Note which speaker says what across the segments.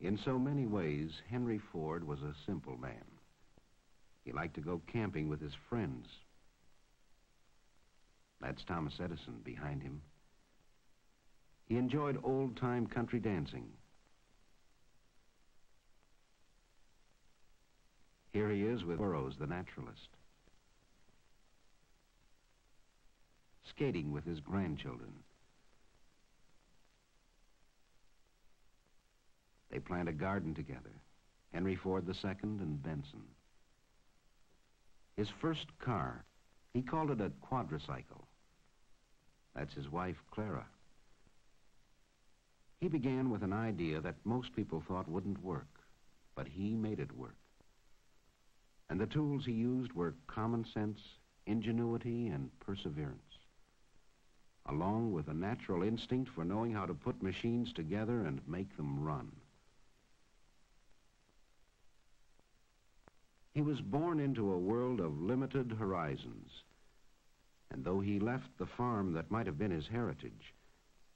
Speaker 1: In so many ways, Henry Ford was a simple man. He liked to go camping with his friends. That's Thomas Edison behind him. He enjoyed old-time country dancing. Here he is with Burroughs, the naturalist, skating with his grandchildren. They plant a garden together, Henry Ford II and Benson. His first car, he called it a quadricycle. That's his wife, Clara. He began with an idea that most people thought wouldn't work, but he made it work. And the tools he used were common sense, ingenuity, and perseverance, along with a natural instinct for knowing how to put machines together and make them run. He was born into a world of limited horizons, and though he left the farm that might have been his heritage,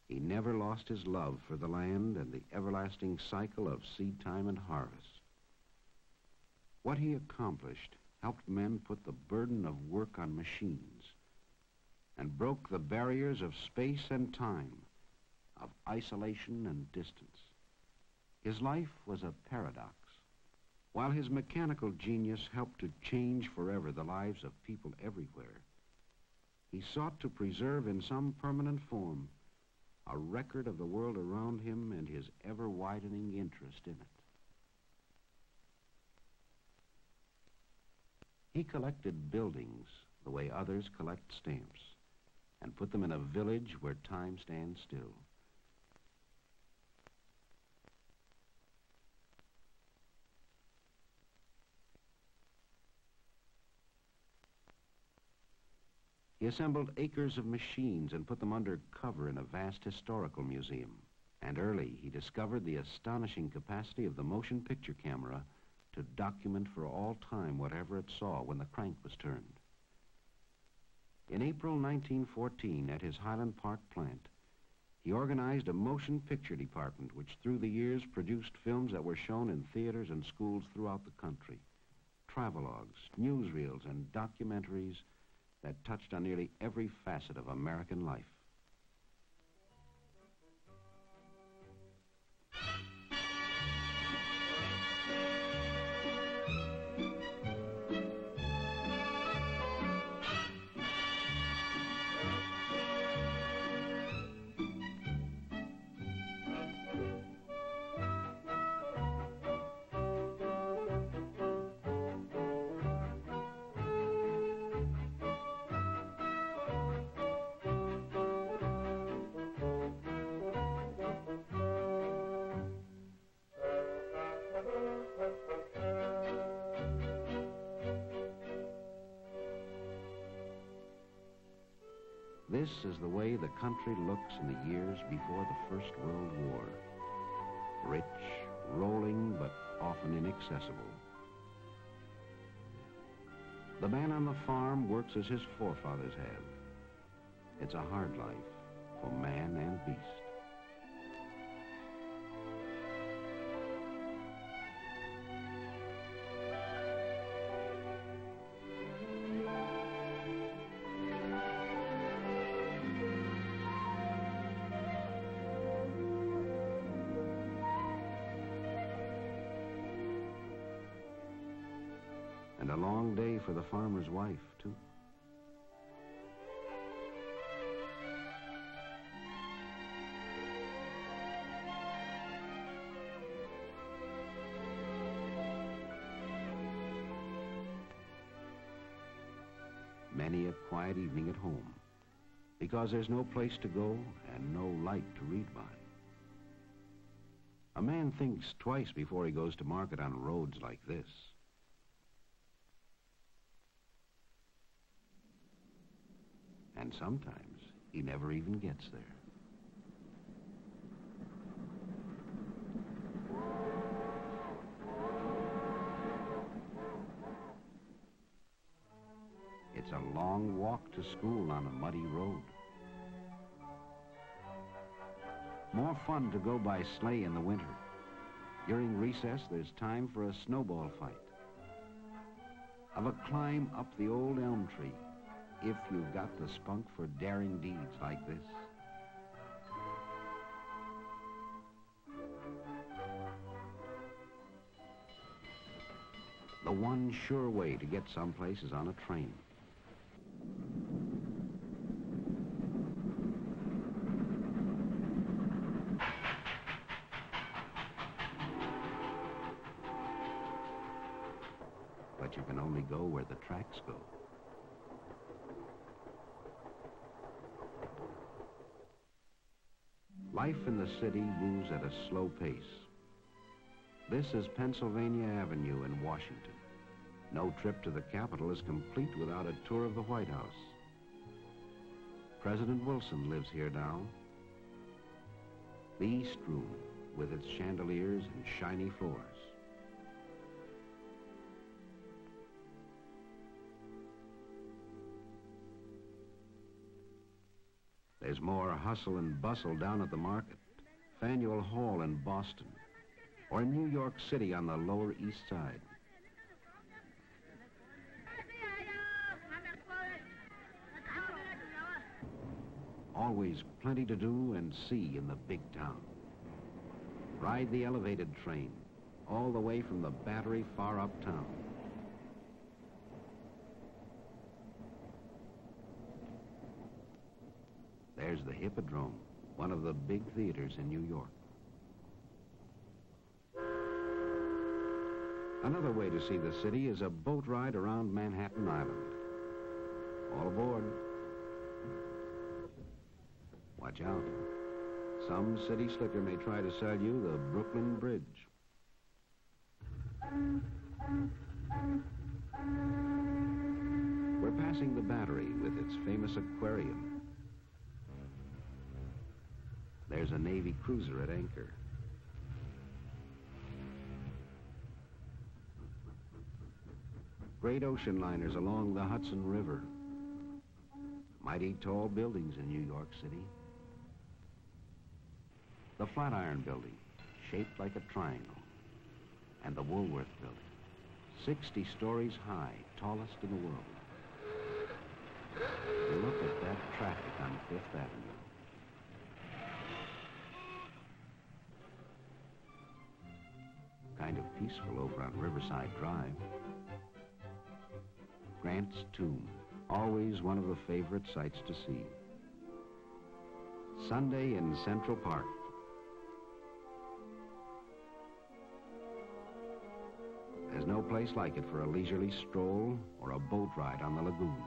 Speaker 1: he never lost his love for the land and the everlasting cycle of seed time and harvest. What he accomplished helped men put the burden of work on machines and broke the barriers of space and time, of isolation and distance. His life was a paradox. While his mechanical genius helped to change forever the lives of people everywhere, he sought to preserve in some permanent form a record of the world around him and his ever-widening interest in it. He collected buildings the way others collect stamps and put them in a village where time stands still. He assembled acres of machines and put them under cover in a vast historical museum. And early he discovered the astonishing capacity of the motion picture camera to document for all time whatever it saw when the crank was turned. In April 1914, at his Highland Park plant, he organized a motion picture department which through the years produced films that were shown in theaters and schools throughout the country. Travelogues, newsreels, and documentaries that touched on nearly every facet of American life. This is the way the country looks in the years before the First World War. Rich, rolling, but often inaccessible. The man on the farm works as his forefathers have. It's a hard life for man and beast. And a long day for the farmer's wife, too. Many a quiet evening at home, because there's no place to go and no light to read by. A man thinks twice before he goes to market on roads like this. And sometimes he never even gets there. It's a long walk to school on a muddy road. More fun to go by sleigh in the winter. During recess, there's time for a snowball fight. Of a climb up the old elm tree, if you've got the spunk for daring deeds like this. The one sure way to get someplace is on a train. But you can only go where the tracks go. Life in the city moves at a slow pace. This is Pennsylvania Avenue in Washington. No trip to the Capitol is complete without a tour of the White House. President Wilson lives here now. The East Room, with its chandeliers and shiny floors. There's more hustle and bustle down at the market, Faneuil Hall in Boston, or in New York City on the Lower East Side. Always plenty to do and see in the big town. Ride the elevated train, all the way from the Battery far uptown. There's the Hippodrome, one of the big theaters in New York. Another way to see the city is a boat ride around Manhattan Island. All aboard. Watch out. Some city slicker may try to sell you the Brooklyn Bridge. We're passing the Battery with its famous aquarium. There's a Navy cruiser at anchor. Great ocean liners along the Hudson River. Mighty tall buildings in New York City. The Flatiron Building, shaped like a triangle. And the Woolworth Building, 60 stories high, tallest in the world. Look at that traffic on Fifth Avenue. Kind of peaceful over on Riverside Drive. Grant's Tomb, always one of the favorite sights to see. Sunday in Central Park. There's no place like it for a leisurely stroll or a boat ride on the lagoon.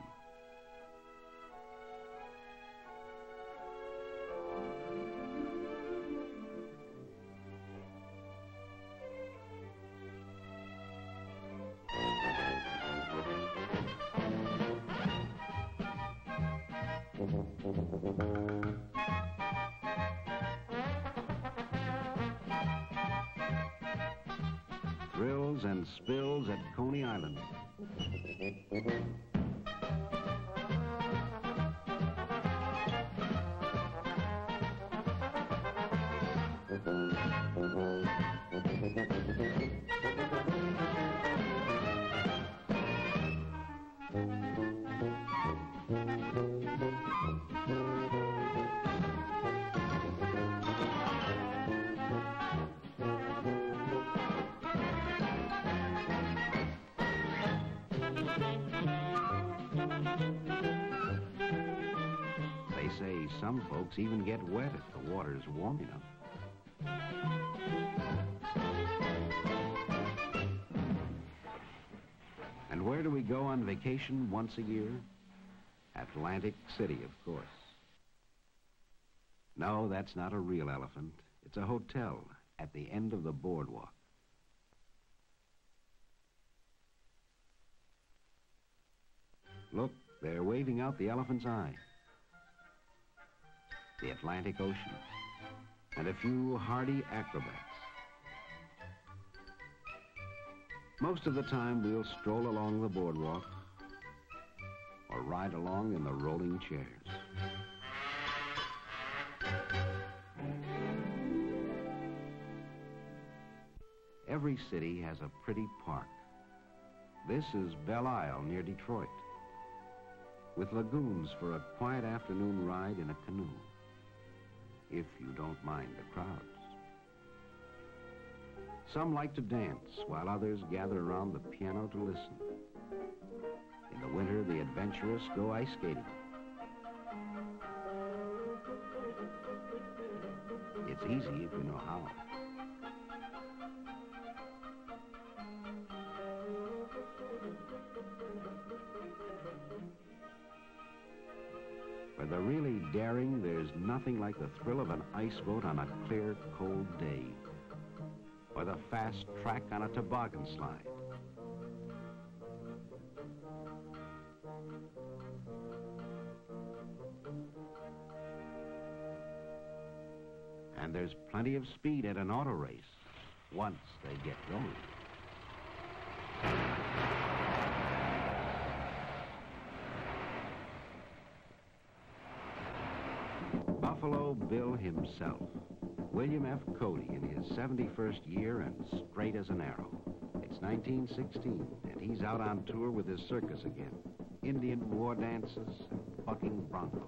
Speaker 1: Thrills and spills at Coney Island. They say some folks even get wet if the water's warm enough. And where do we go on vacation once a year? Atlantic City, of course. No, that's not a real elephant. It's a hotel at the end of the boardwalk. Look, they're waving out the elephant's eye. The Atlantic Ocean, and a few hardy acrobats. Most of the time, we'll stroll along the boardwalk or ride along in the rolling chairs. Every city has a pretty park. This is Belle Isle near Detroit, with lagoons for a quiet afternoon ride in a canoe, if you don't mind the crowds. Some like to dance, while others gather around the piano to listen. In the winter, the adventurous go ice skating. It's easy if you know how. For the really daring, there's nothing like the thrill of an ice boat on a clear, cold day, or the fast track on a toboggan slide. And there's plenty of speed at an auto race once they get going. Buffalo Bill himself, William F. Cody, in his 71st year and straight as an arrow. It's 1916, and he's out on tour with his circus again. Indian war dances and bucking broncos.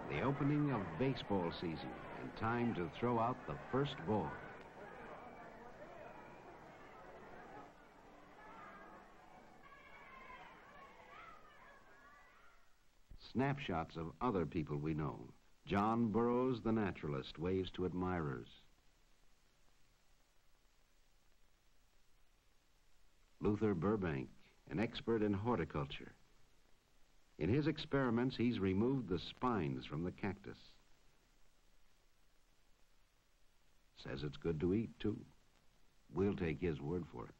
Speaker 1: The opening of baseball season, and time to throw out the first ball. Snapshots of other people we know. John Burroughs, the naturalist, waves to admirers. Luther Burbank, an expert in horticulture. In his experiments, he's removed the spines from the cactus. Says it's good to eat, too. We'll take his word for it.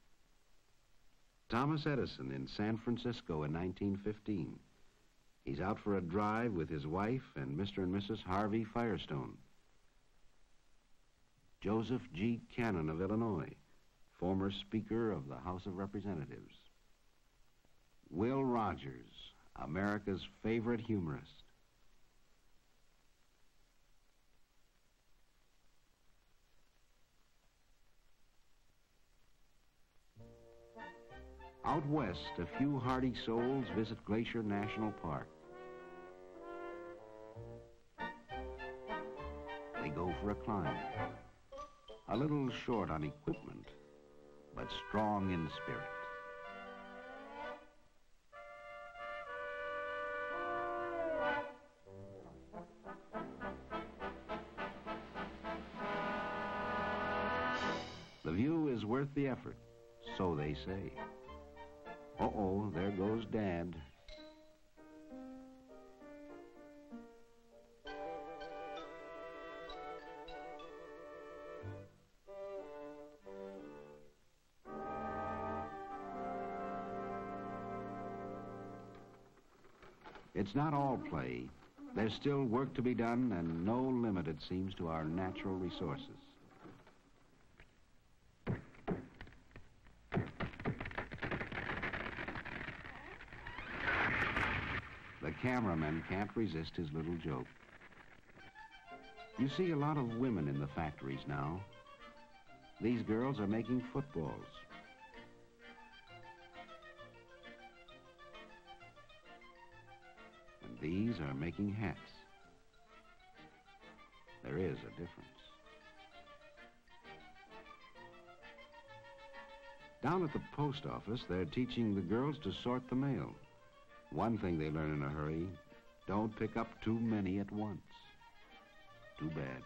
Speaker 1: Thomas Edison in San Francisco in 1915. He's out for a drive with his wife and Mr. and Mrs. Harvey Firestone. Joseph G. Cannon of Illinois, former Speaker of the House of Representatives. Will Rogers, America's favorite humorist. Out west, a few hardy souls visit Glacier National Park. They go for a climb. A little short on equipment, but strong in spirit. The view is worth the effort, so they say. Uh-oh, there goes Dad. It's not all play. There's still work to be done, and no limit, it seems, to our natural resources. The cameraman can't resist his little joke. You see a lot of women in the factories now. These girls are making footballs. And these are making hats. There is a difference. Down at the post office, they're teaching the girls to sort the mail. One thing they learn in a hurry, don't pick up too many at once. Too bad.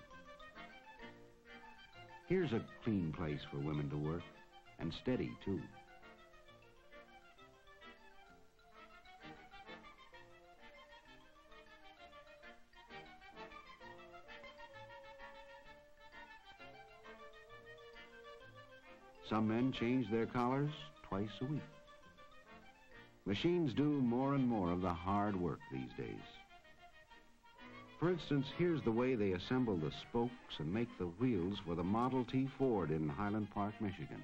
Speaker 1: Here's a clean place for women to work, and steady, too. Some men change their collars twice a week. Machines do more and more of the hard work these days. For instance, here's the way they assemble the spokes and make the wheels for the Model T Ford in Highland Park, Michigan.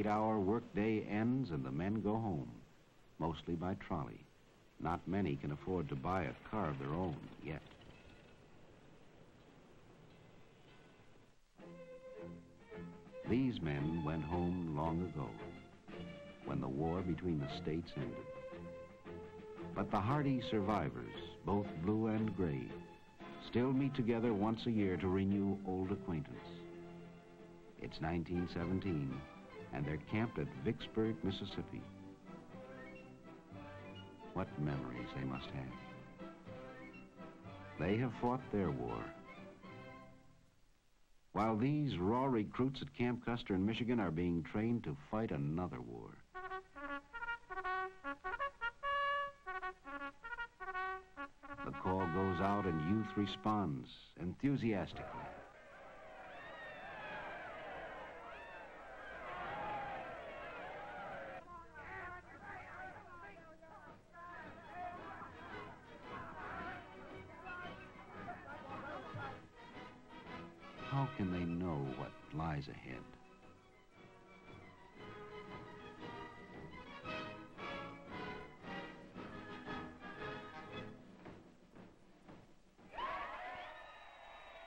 Speaker 1: 8-hour workday ends and the men go home, mostly by trolley. Not many can afford to buy a car of their own yet. These men went home long ago, when the war between the states ended. But the hardy survivors, both blue and gray, still meet together once a year to renew old acquaintance. It's 1917, and they're camped at Vicksburg, Mississippi. What memories they must have. They have fought their war. While these raw recruits at Camp Custer in Michigan are being trained to fight another war. The call goes out and youth responds enthusiastically. How can they know what lies ahead?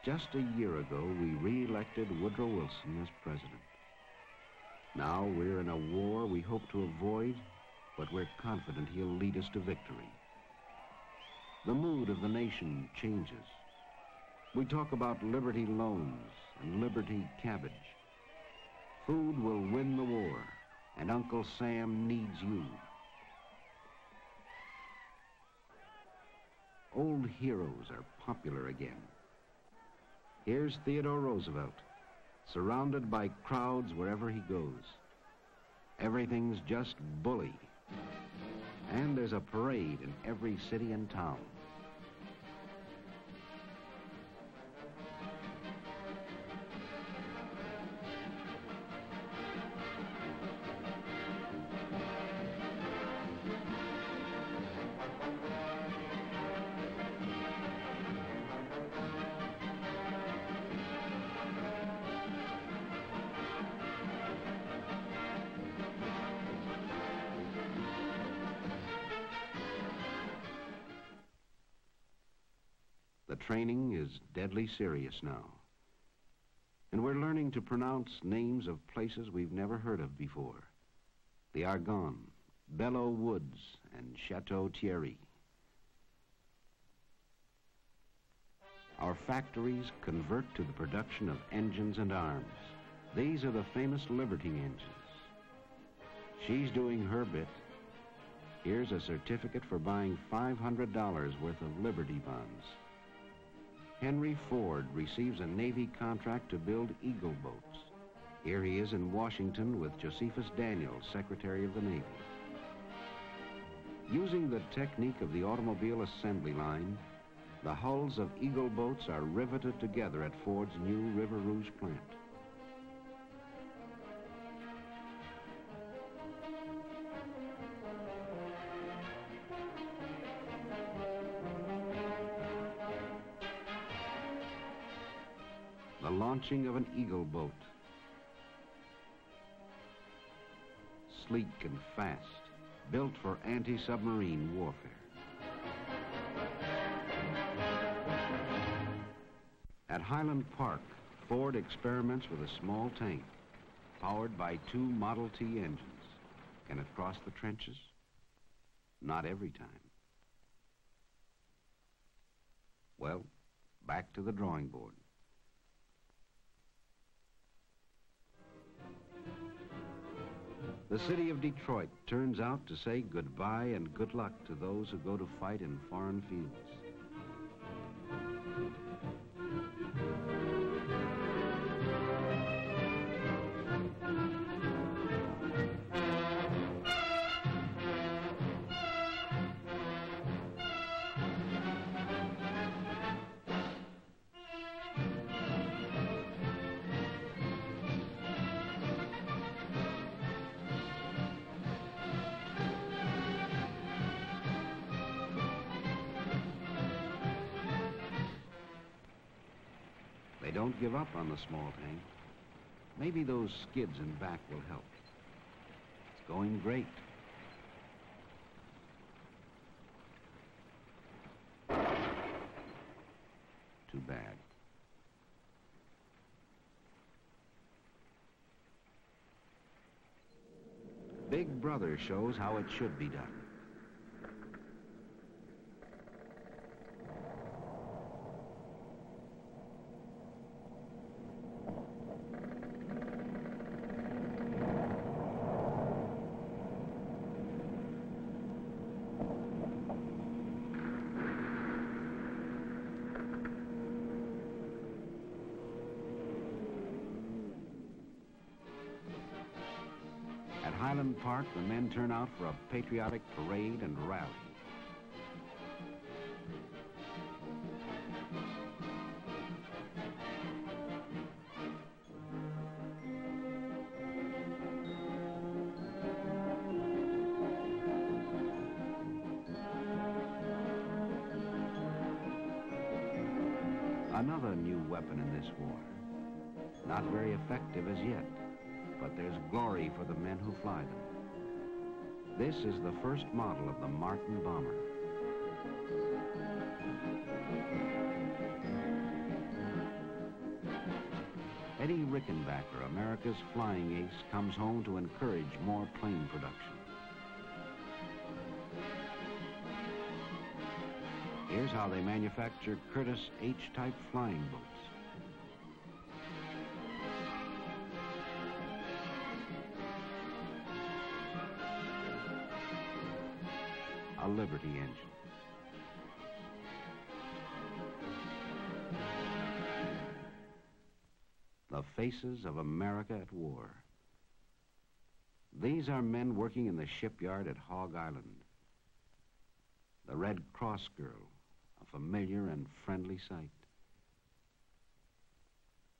Speaker 1: Just a year ago, we re-elected Woodrow Wilson as president. Now we're in a war we hope to avoid, but we're confident he'll lead us to victory. The mood of the nation changes. We talk about Liberty loans and Liberty cabbage. Food will win the war, and Uncle Sam needs you. Old heroes are popular again. Here's Theodore Roosevelt, surrounded by crowds wherever he goes. Everything's just bully. And there's a parade in every city and town. The training is deadly serious now. And we're learning to pronounce names of places we've never heard of before. The Argonne, Belleau Woods, and Chateau Thierry. Our factories convert to the production of engines and arms. These are the famous Liberty engines. She's doing her bit. Here's a certificate for buying $500 worth of Liberty bonds. Henry Ford receives a Navy contract to build Eagle boats. Here he is in Washington with Josephus Daniels, Secretary of the Navy. Using the technique of the automobile assembly line, the hulls of Eagle boats are riveted together at Ford's new River Rouge plant. The launching of an Eagle boat. Sleek and fast, built for anti-submarine warfare. At Highland Park, Ford experiments with a small tank, powered by 2 Model T engines. Can it cross the trenches? Not every time. Well, back to the drawing board. The city of Detroit turns out to say goodbye and good luck to those who go to fight in foreign fields. They don't give up on the small tank. Maybe those skids in back will help. going great. Too bad. Big Brother shows how it should be done. At Highland Park, the men turn out for a patriotic parade and rally. Another new weapon in this war. Not very effective as yet, but there's glory for the men who fly them. This is the first model of the Martin bomber. Eddie Rickenbacker, America's flying ace, comes home to encourage more plane production. Here's how they manufacture Curtiss H-type flying boats. A Liberty engine. The faces of America at war. These are men working in the shipyard at Hog Island. The Red Cross girl, a familiar and friendly sight.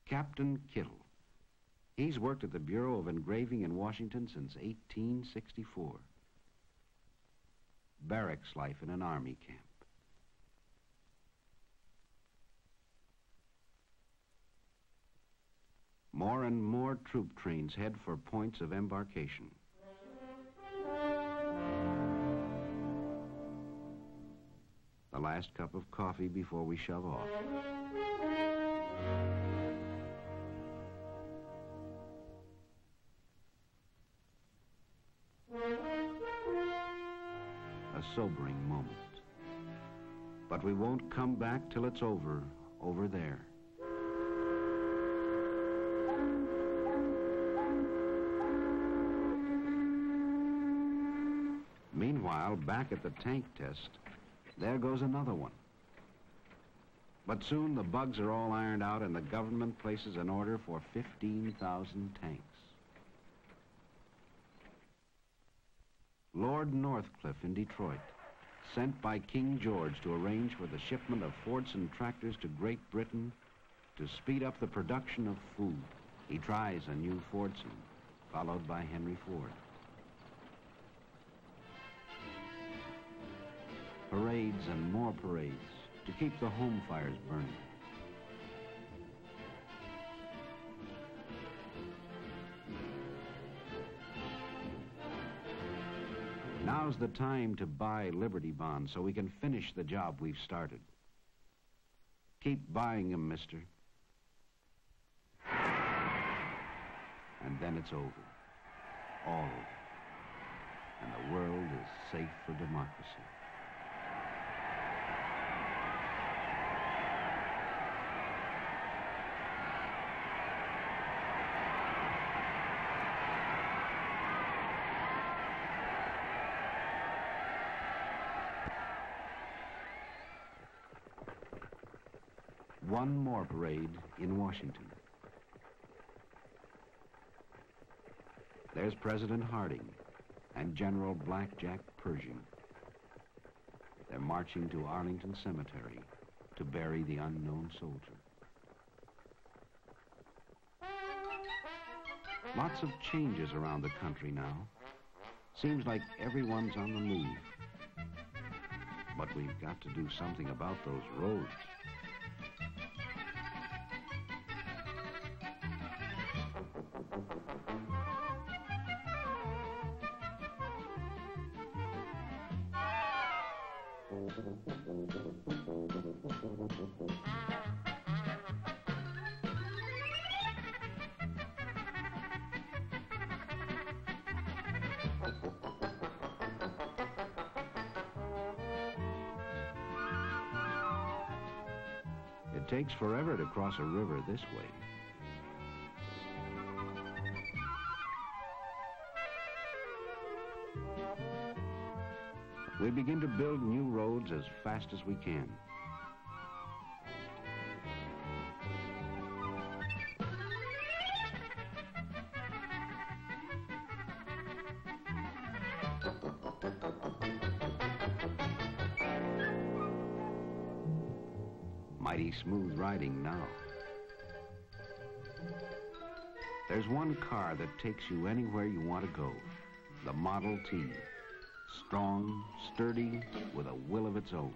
Speaker 1: Captain Kittle. He's worked at the Bureau of Engraving in Washington since 1864. Barracks life in an army camp. More and more troop trains head for points of embarkation. The last cup of coffee before we shove off. A sobering moment. But we won't come back till it's over there. Meanwhile, back at the tank test, there goes another one. But soon the bugs are all ironed out and the government places an order for 15,000 tanks. Lord Northcliffe in Detroit, sent by King George to arrange for the shipment of Fordson tractors to Great Britain to speed up the production of food. He tries a new Fordson, followed by Henry Ford. Parades and more parades to keep the home fires burning. Now's the time to buy Liberty bonds so we can finish the job we've started. Keep buying them, mister. And then it's over. All over. And the world is safe for democracy. One more parade in Washington. There's President Harding and General Blackjack Pershing. They're marching to Arlington Cemetery to bury the unknown soldier. Lots of changes around the country now. Seems like everyone's on the move. But we've got to do something about those roads. It takes forever to cross a river this way. We begin to build new roads as fast as we can. Mighty smooth riding now. There's one car that takes you anywhere you want to go, the Model T. Strong, sturdy, with a will of its own.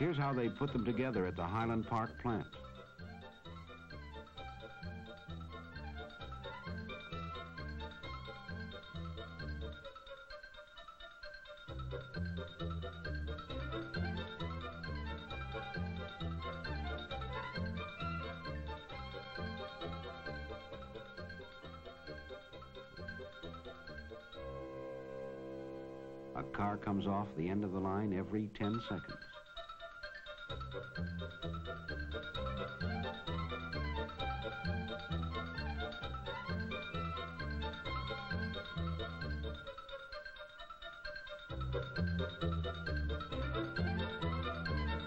Speaker 1: Here's how they put them together at the Highland Park plant. A car comes off the end of the line every 10 seconds.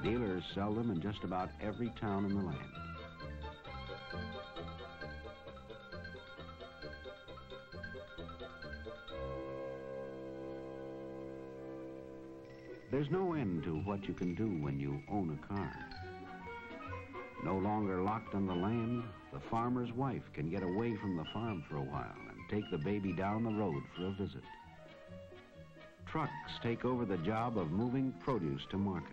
Speaker 1: Dealers sell them in just about every town in the land. There's no end to what you can do when you own a car. No longer locked on the land, the farmer's wife can get away from the farm for a while and take the baby down the road for a visit. Trucks take over the job of moving produce to market.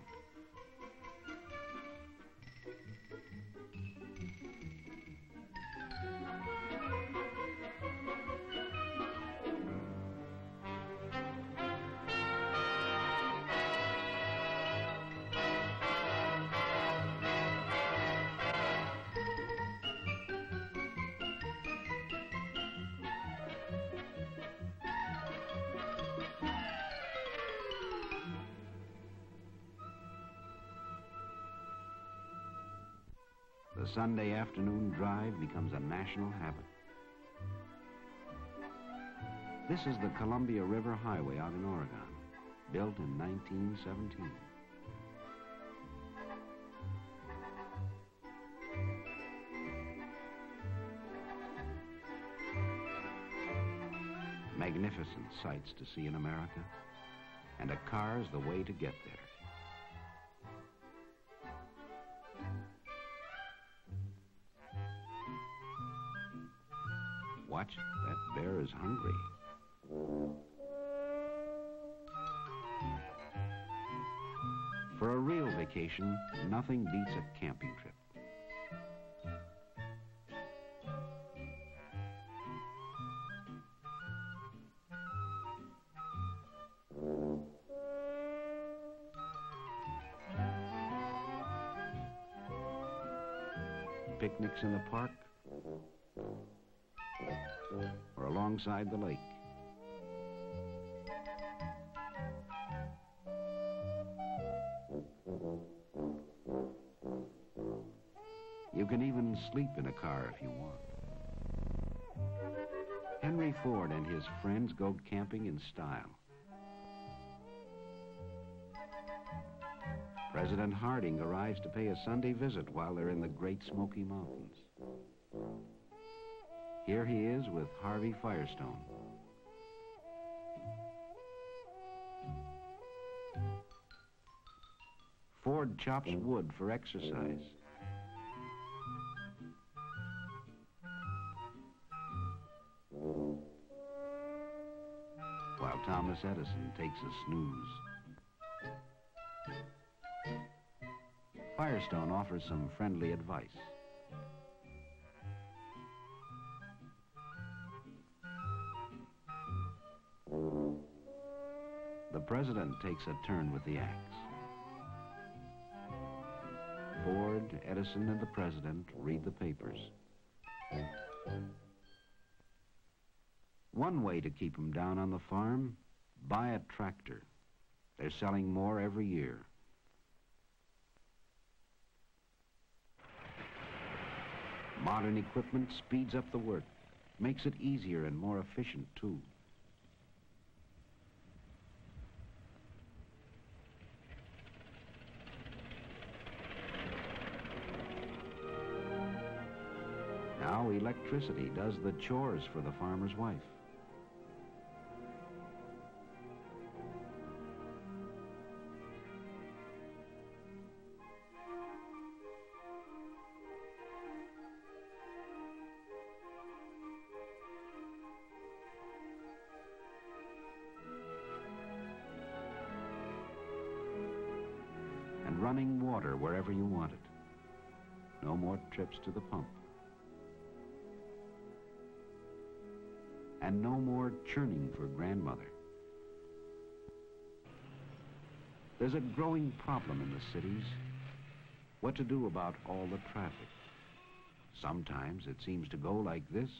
Speaker 1: The Sunday afternoon drive becomes a national habit. This is the Columbia River Highway out in Oregon, built in 1917. Magnificent sights to see in America, and a car's the way to get there. Watch, that bear is hungry. For a real vacation, nothing beats a camping trip. Picnics in the park or alongside the lake. You can even sleep in a car if you want. Henry Ford and his friends go camping in style. President Harding arrives to pay a Sunday visit while they're in the Great Smoky Mountains. Here he is with Harvey Firestone. Ford chops wood for exercise. While Thomas Edison takes a snooze. Firestone offers some friendly advice. The president takes a turn with the axe. Ford, Edison, and the president read the papers. One way to keep them down on the farm, buy a tractor. They're selling more every year. Modern equipment speeds up the work, makes it easier and more efficient, too. Now electricity does the chores for the farmer's wife. And running water wherever you want it. No more trips to the pump. And no more churning for grandmother. There's a growing problem in the cities. What to do about all the traffic? Sometimes it seems to go like this.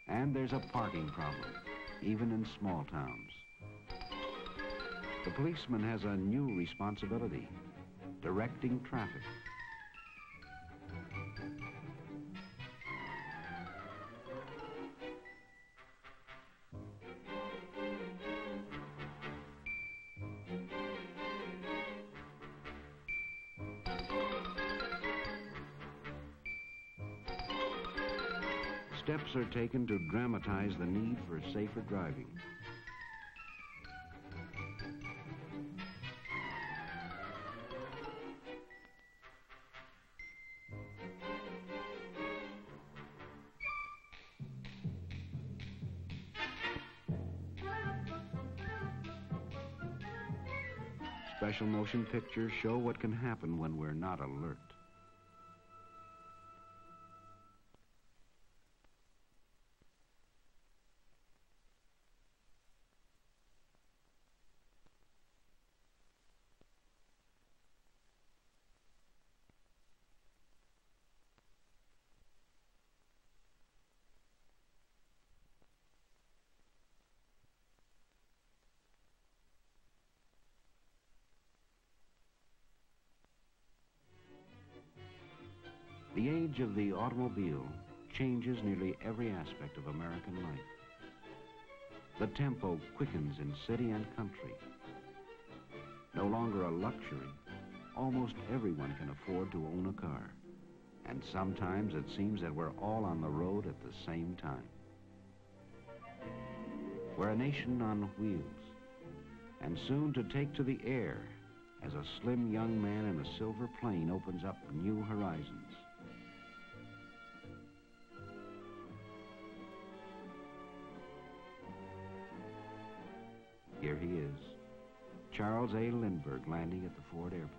Speaker 1: And there's a parking problem, even in small towns. The policeman has a new responsibility, directing traffic. Steps are taken to dramatize the need for safer driving. Special motion pictures show what can happen when we're not alert. The age of the automobile changes nearly every aspect of American life. The tempo quickens in city and country. No longer a luxury, almost everyone can afford to own a car. And sometimes it seems that we're all on the road at the same time. We're a nation on wheels, and soon to take to the air as a slim young man in a silver plane opens up new horizons. Here he is, Charles A. Lindbergh, landing at the Ford Airport.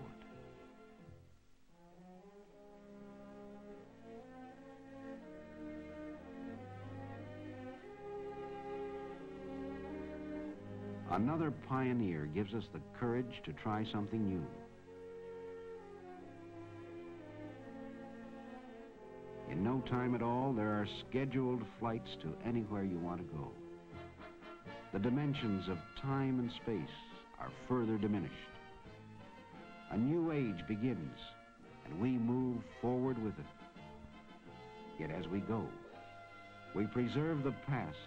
Speaker 1: Another pioneer gives us the courage to try something new. In no time at all, there are scheduled flights to anywhere you want to go. The dimensions of time and space are further diminished. A new age begins, and we move forward with it. Yet as we go, we preserve the past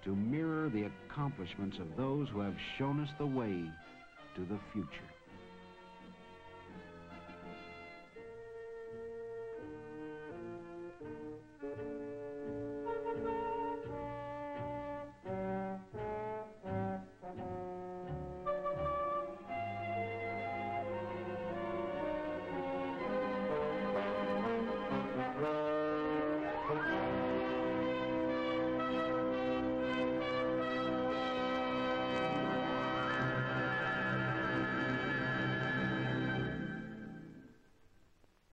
Speaker 1: to mirror the accomplishments of those who have shown us the way to the future.